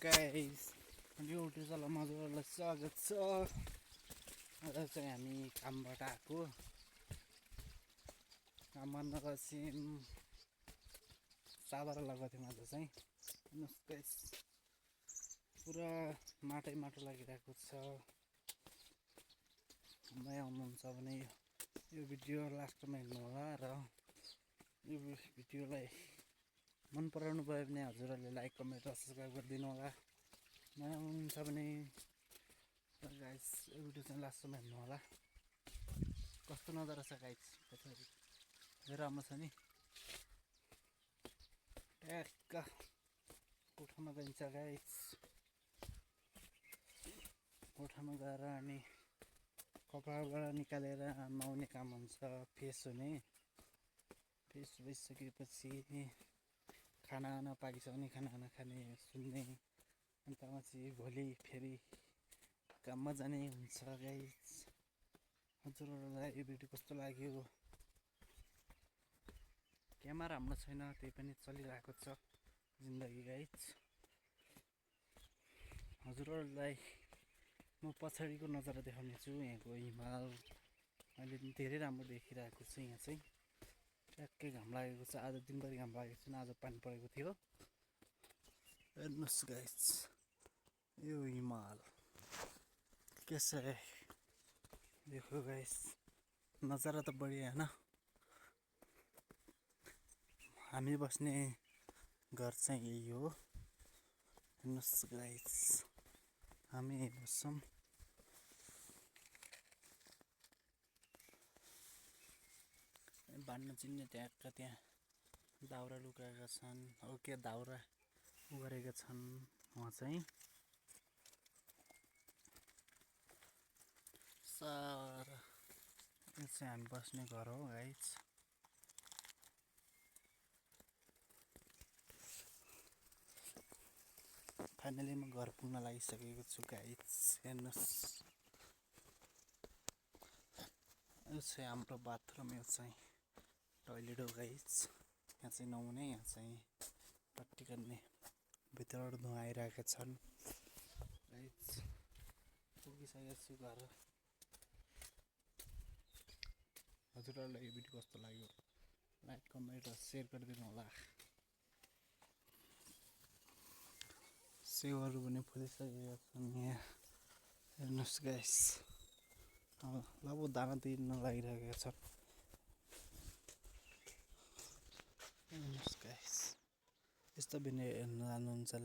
Guys YouTube चलाउन हजुरहरूलाई स्वागत छ। आज चाहिँ हामी कामबाट आएको, काममा नगएपछि साधारण लगाएको थियौँ। आज चाहिँ हेर्नुहोस् गाइस, पुरा माटै माटो लागिरहेको छ। नयाँ आउनुहुन्छ भने यो भिडियो लास्टमा हेर्नु होला र यो भिडियोलाई मन पराउनु भयो भने हजुरहरूले लाइक कमेन्ट र सब्सक्राइब गरिदिनु होला। नयाँ हुनुहुन्छ भने गाइस यो भिडियो चाहिँ लास्टमा हेर्नु होला। कस्तो नजारा छ गाइस, पछाडि धेरै राम्रो छ नि। ट्याक्क कोठामा गइन्छ गाइस, कोठामा गएर अनि कपडाबाट निकालेर नुहाउने काम हुन्छ, फ्रेस हुने। फ्रेस भइसकेपछि खाना पाकिसक्यो भने खाना खाने, सुत्ने, अन्त चाहिँ भोलि फेरि काममा जाने हुन्छ गाइस। हजुरहरूलाई यो भिडियो कस्तो लाग्यो? क्यामेरा राम्रो छैन, त्यही पनि चलिरहेको छ जिन्दगी गाइस। हजुरहरूलाई म पछाडिको नजारा देखाउने छु। यहाँको हिमाल अहिले धेरै राम्रो देखिरहेको छ। यहाँ चाहिँ ट्याक्कै घाम लागेको छ, आज दिनभरि घाम लागेको छैन, आज पानी परेको थियो। हेर्नुहोस् गाइस, यो हिमाल कैसा है देखो गाइस, नजारा त बढिया है ना। हामी बस्ने घर चाहिँ यही हो। हेर्नुहोस् गाइस, हामी यही बस्छौँ। बाँड्न चिन्ने ट्याक्क त्यहाँ दाउरा लुकाएका छन्, हो के दाउरा उगारेका छन् उहाँ चाहिँ। सारा यो चाहिँ हामी बस्ने घर हो गाइस। फाइनली म घर पुग्न लागिसकेको छु गाइस। हेर्नुहोस्, यो चाहिँ हाम्रो बाथरुम, यो चाहिँ टोइलेट हो गाइस। यहाँ चाहिँ नुहाउने, यहाँ चाहिँ पट्टी गर्ने, भित्रबाट धुवा आइरहेका छन् गाइस। पुगिसकेको छु घर। हजुरहरूलाई यो भिडियो कस्तो लाग्यो लाइक कमेन्ट र सेयर गरिदिनु होला। सेवाहरू पनि फुलिसकेका छन् यहाँ। हेर्नुहोस् गाइस, लगभग दाना दिन लागिरहेका छन्। हेर्नुहोस् गाइस, यस्तो भिडियो हेर्न जानुहुन्छ